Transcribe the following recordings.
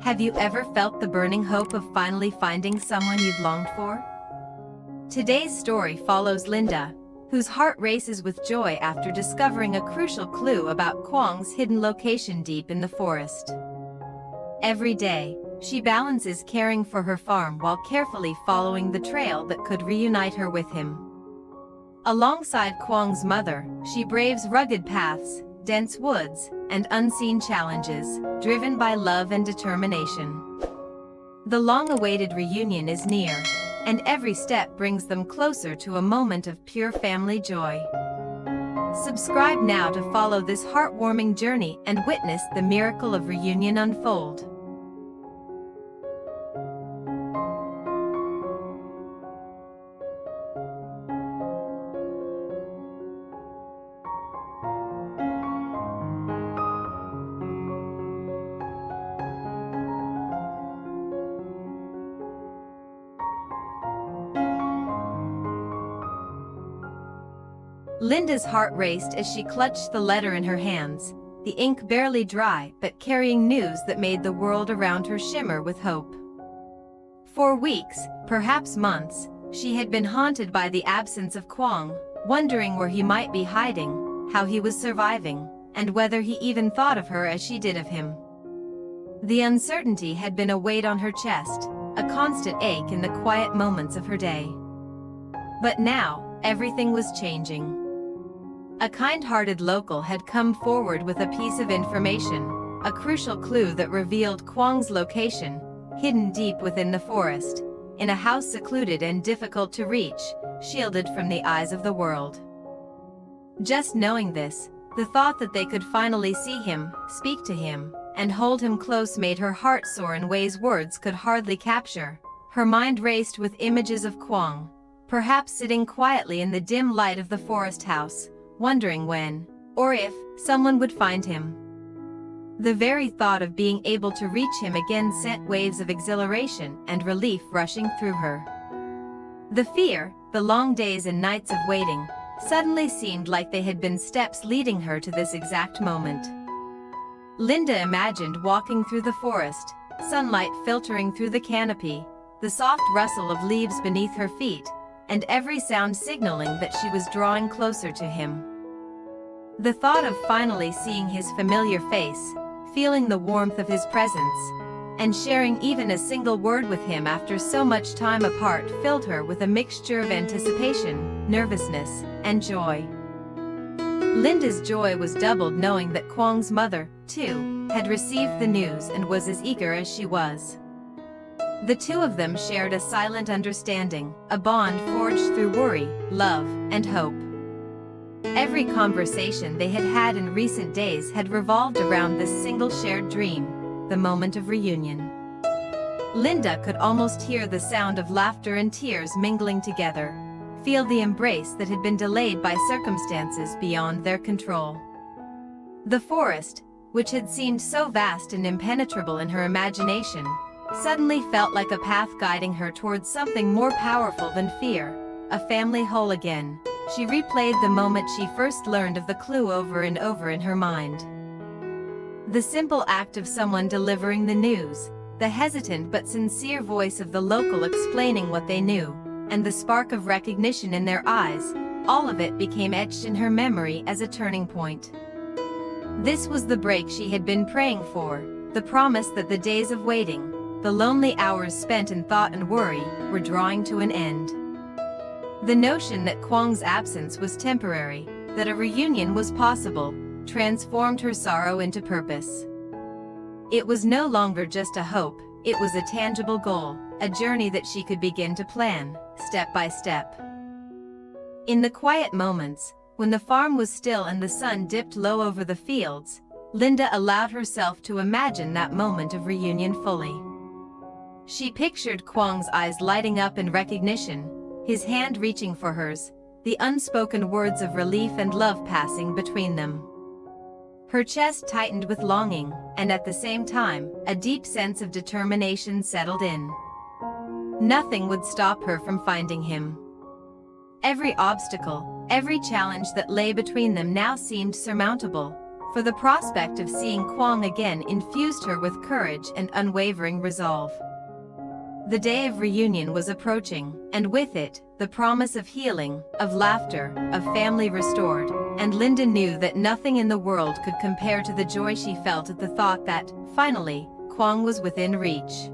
Have you ever felt the burning hope of finally finding someone you've longed for? Today's story follows Linda, whose heart races with joy after discovering a crucial clue about Quang's hidden location deep in the forest. Every day, she balances caring for her farm while carefully following the trail that could reunite her with him. Alongside Quang's mother, she braves rugged paths, dense woods, and unseen challenges, driven by love and determination. The long-awaited reunion is near, and every step brings them closer to a moment of pure family joy. Subscribe now to follow this heartwarming journey and witness the miracle of reunion unfold. Linda's heart raced as she clutched the letter in her hands, the ink barely dry but carrying news that made the world around her shimmer with hope. For weeks, perhaps months, she had been haunted by the absence of Quang, wondering where he might be hiding, how he was surviving, and whether he even thought of her as she did of him. The uncertainty had been a weight on her chest, a constant ache in the quiet moments of her day. But now, everything was changing. A kind-hearted local had come forward with a piece of information, a crucial clue that revealed Quang's location, hidden deep within the forest, in a house secluded and difficult to reach, shielded from the eyes of the world. Just knowing this, the thought that they could finally see him, speak to him, and hold him close made her heart soar in ways words could hardly capture. Her mind raced with images of Quang, perhaps sitting quietly in the dim light of the forest house, wondering when, or if, someone would find him. The very thought of being able to reach him again sent waves of exhilaration and relief rushing through her. The fear, the long days and nights of waiting, suddenly seemed like they had been steps leading her to this exact moment. Linda imagined walking through the forest, sunlight filtering through the canopy, the soft rustle of leaves beneath her feet, and every sound signaling that she was drawing closer to him. The thought of finally seeing his familiar face, feeling the warmth of his presence, and sharing even a single word with him after so much time apart filled her with a mixture of anticipation, nervousness, and joy. Linda's joy was doubled knowing that Quang's mother, too, had received the news and was as eager as she was. The two of them shared a silent understanding, a bond forged through worry, love, and hope. Every conversation they had had in recent days had revolved around this single shared dream, the moment of reunion. Linda could almost hear the sound of laughter and tears mingling together, feel the embrace that had been delayed by circumstances beyond their control. The forest, which had seemed so vast and impenetrable in her imagination, suddenly felt like a path guiding her towards something more powerful than fear, a family whole again. She replayed the moment she first learned of the clue over and over in her mind. The simple act of someone delivering the news, the hesitant but sincere voice of the local explaining what they knew, and the spark of recognition in their eyes, all of it became etched in her memory as a turning point. This was the break she had been praying for, the promise that the days of waiting, the lonely hours spent in thought and worry, were drawing to an end. The notion that Quang's absence was temporary, that a reunion was possible, transformed her sorrow into purpose. It was no longer just a hope, it was a tangible goal, a journey that she could begin to plan, step by step. In the quiet moments, when the farm was still and the sun dipped low over the fields, Linda allowed herself to imagine that moment of reunion fully. She pictured Quang's eyes lighting up in recognition, his hand reaching for hers, the unspoken words of relief and love passing between them. Her chest tightened with longing, and at the same time, a deep sense of determination settled in. Nothing would stop her from finding him. Every obstacle, every challenge that lay between them now seemed surmountable, for the prospect of seeing Quang again infused her with courage and unwavering resolve. The day of reunion was approaching, and with it, the promise of healing, of laughter, of family restored, and Linda knew that nothing in the world could compare to the joy she felt at the thought that, finally, Quang was within reach.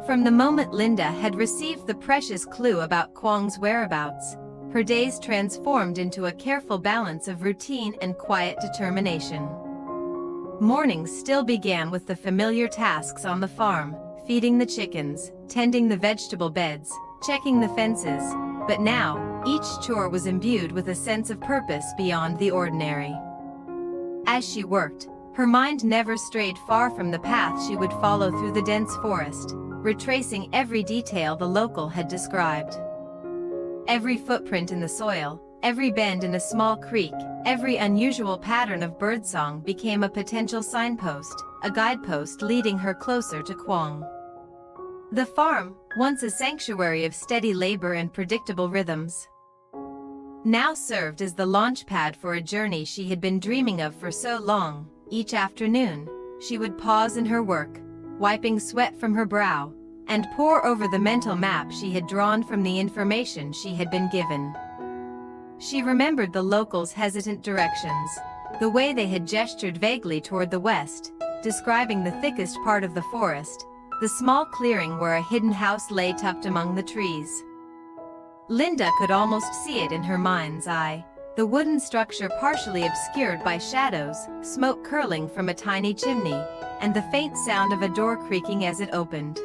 From the moment Linda had received the precious clue about Quang's whereabouts, her days transformed into a careful balance of routine and quiet determination. Mornings still began with the familiar tasks on the farm, feeding the chickens, tending the vegetable beds, checking the fences, but now, each chore was imbued with a sense of purpose beyond the ordinary. As she worked, her mind never strayed far from the path she would follow through the dense forest, retracing every detail the local had described. Every footprint in the soil, every bend in a small creek, every unusual pattern of birdsong became a potential signpost, a guidepost leading her closer to Quang. The farm, once a sanctuary of steady labor and predictable rhythms, now served as the launchpad for a journey she had been dreaming of for so long. Each afternoon, she would pause in her work, wiping sweat from her brow, and pore over the mental map she had drawn from the information she had been given. She remembered the locals' hesitant directions, the way they had gestured vaguely toward the west, describing the thickest part of the forest, the small clearing where a hidden house lay tucked among the trees. Linda could almost see it in her mind's eye, the wooden structure partially obscured by shadows, smoke curling from a tiny chimney, and the faint sound of a door creaking as it opened.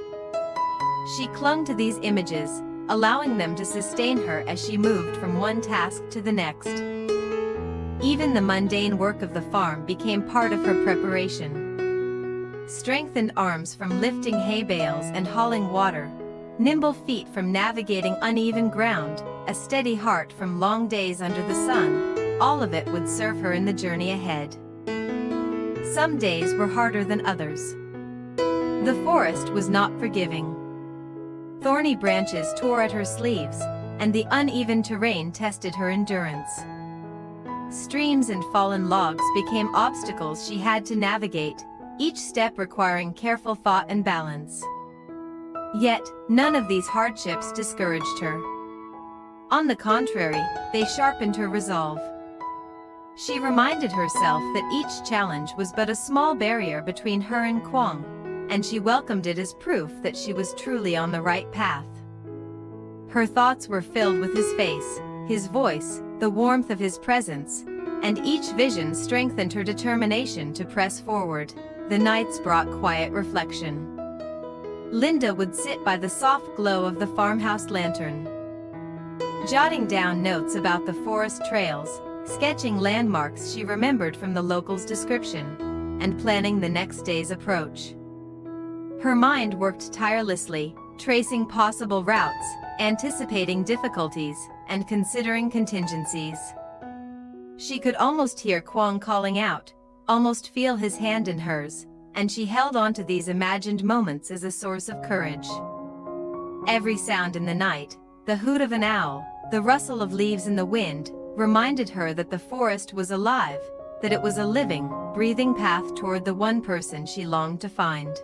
She clung to these images, allowing them to sustain her as she moved from one task to the next. Even the mundane work of the farm became part of her preparation. Strengthened arms from lifting hay bales and hauling water, nimble feet from navigating uneven ground, a steady heart from long days under the sun, all of it would serve her in the journey ahead. Some days were harder than others. The forest was not forgiving. Thorny branches tore at her sleeves, and the uneven terrain tested her endurance. Streams and fallen logs became obstacles she had to navigate, each step requiring careful thought and balance. Yet, none of these hardships discouraged her. On the contrary, they sharpened her resolve. She reminded herself that each challenge was but a small barrier between her and Quang, and she welcomed it as proof that she was truly on the right path. Her thoughts were filled with his face, his voice, the warmth of his presence, and each vision strengthened her determination to press forward. The nights brought quiet reflection. Linda would sit by the soft glow of the farmhouse lantern, jotting down notes about the forest trails, sketching landmarks she remembered from the locals' description, and planning the next day's approach. Her mind worked tirelessly, tracing possible routes, anticipating difficulties, and considering contingencies. She could almost hear Quang calling out, almost feel his hand in hers, and she held on to these imagined moments as a source of courage. Every sound in the night, the hoot of an owl, the rustle of leaves in the wind, reminded her that the forest was alive, that it was a living, breathing path toward the one person she longed to find.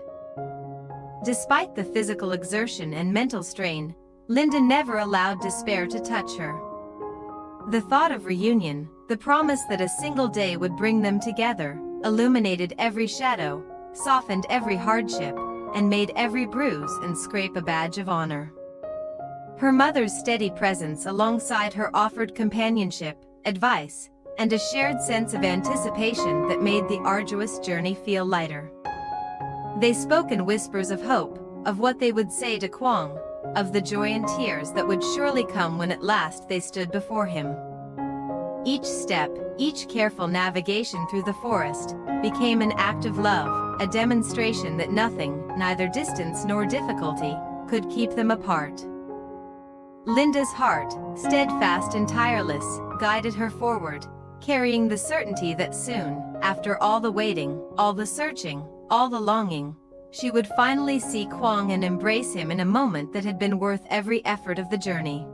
Despite the physical exertion and mental strain, Linda never allowed despair to touch her. The thought of reunion, the promise that a single day would bring them together, illuminated every shadow, softened every hardship, and made every bruise and scrape a badge of honor. Her mother's steady presence alongside her offered companionship, advice, and a shared sense of anticipation that made the arduous journey feel lighter. They spoke in whispers of hope, of what they would say to Quang, of the joy and tears that would surely come when at last they stood before him. Each step, each careful navigation through the forest, became an act of love, a demonstration that nothing, neither distance nor difficulty, could keep them apart. Linda's heart, steadfast and tireless, guided her forward, carrying the certainty that soon, after all the waiting, all the searching, all the longing, she would finally see Quang and embrace him in a moment that had been worth every effort of the journey.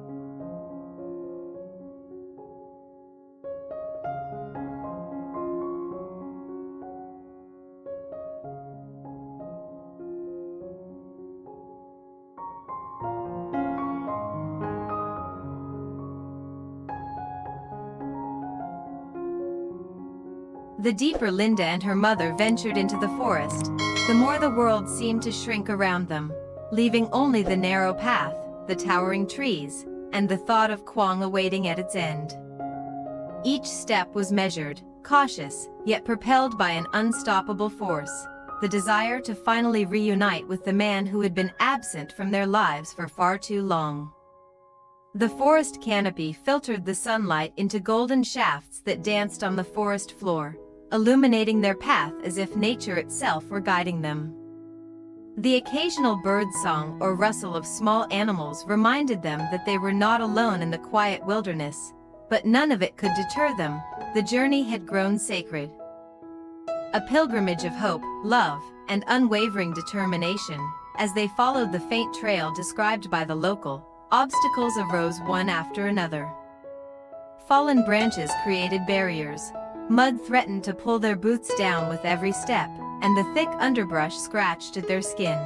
The deeper Linda and her mother ventured into the forest, the more the world seemed to shrink around them, leaving only the narrow path, the towering trees, and the thought of Quang awaiting at its end. Each step was measured, cautious, yet propelled by an unstoppable force, the desire to finally reunite with the man who had been absent from their lives for far too long. The forest canopy filtered the sunlight into golden shafts that danced on the forest floor, illuminating their path as if nature itself were guiding them. The occasional bird song or rustle of small animals reminded them that they were not alone in the quiet wilderness, but none of it could deter them. The journey had grown sacred. A pilgrimage of hope, love, and unwavering determination. As they followed the faint trail described by the local, obstacles arose one after another. Fallen branches created barriers. Mud threatened to pull their boots down with every step, and the thick underbrush scratched at their skin.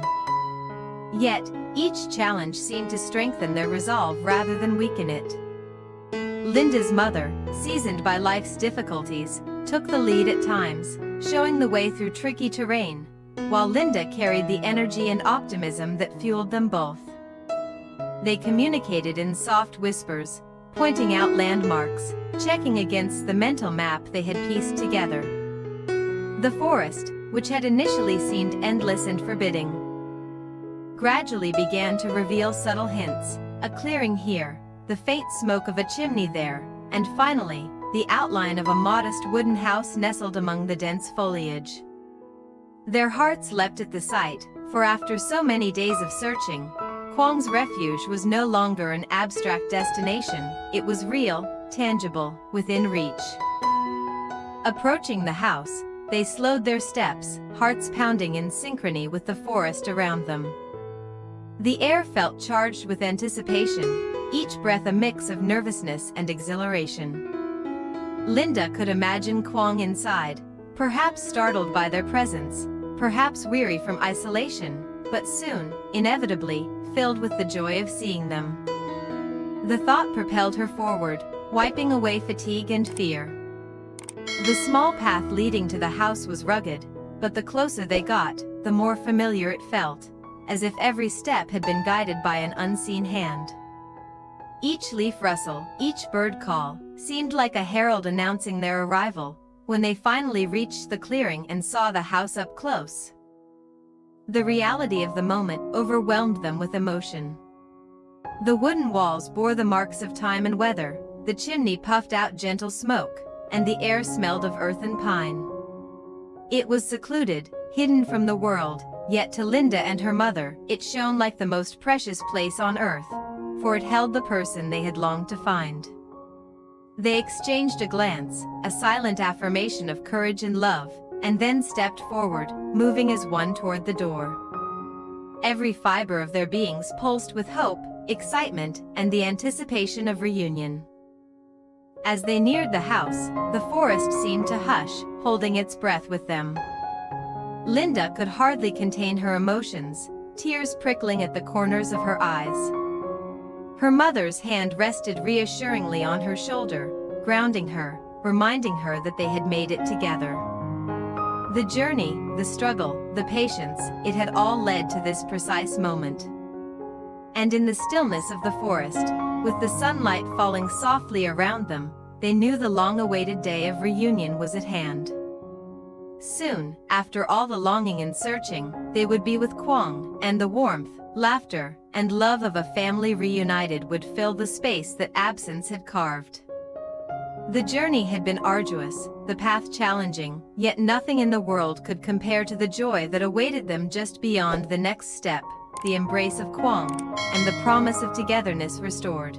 Yet, each challenge seemed to strengthen their resolve rather than weaken it. Linda's mother, seasoned by life's difficulties, took the lead at times, showing the way through tricky terrain, while Linda carried the energy and optimism that fueled them both. They communicated in soft whispers, pointing out landmarks, checking against the mental map they had pieced together. The forest, which had initially seemed endless and forbidding, gradually began to reveal subtle hints, a clearing here, the faint smoke of a chimney there, and finally, the outline of a modest wooden house nestled among the dense foliage. Their hearts leapt at the sight, for after so many days of searching, Quang's refuge was no longer an abstract destination, it was real, tangible, within reach. Approaching the house, they slowed their steps, hearts pounding in synchrony with the forest around them. The air felt charged with anticipation, each breath a mix of nervousness and exhilaration. Linda could imagine Quang inside, perhaps startled by their presence, perhaps weary from isolation, but soon, inevitably, filled with the joy of seeing them. The thought propelled her forward, wiping away fatigue and fear. The small path leading to the house was rugged, but the closer they got, the more familiar it felt, as if every step had been guided by an unseen hand. Each leaf rustle, each bird call, seemed like a herald announcing their arrival, when they finally reached the clearing and saw the house up close. The reality of the moment overwhelmed them with emotion. The wooden walls bore the marks of time and weather, the chimney puffed out gentle smoke, and the air smelled of earth and pine. It was secluded, hidden from the world, yet to Linda and her mother, it shone like the most precious place on earth, for it held the person they had longed to find. They exchanged a glance, a silent affirmation of courage and love, and then stepped forward, moving as one toward the door. Every fiber of their beings pulsed with hope, excitement, and the anticipation of reunion. As they neared the house, the forest seemed to hush, holding its breath with them. Linda could hardly contain her emotions, tears prickling at the corners of her eyes. Her mother's hand rested reassuringly on her shoulder, grounding her, reminding her that they had made it together. The journey, the struggle, the patience, it had all led to this precise moment. And in the stillness of the forest, with the sunlight falling softly around them, they knew the long-awaited day of reunion was at hand. Soon, after all the longing and searching, they would be with Quang, and the warmth, laughter, and love of a family reunited would fill the space that absence had carved. The journey had been arduous, the path challenging, yet nothing in the world could compare to the joy that awaited them just beyond the next step, the embrace of Quang, and the promise of togetherness restored.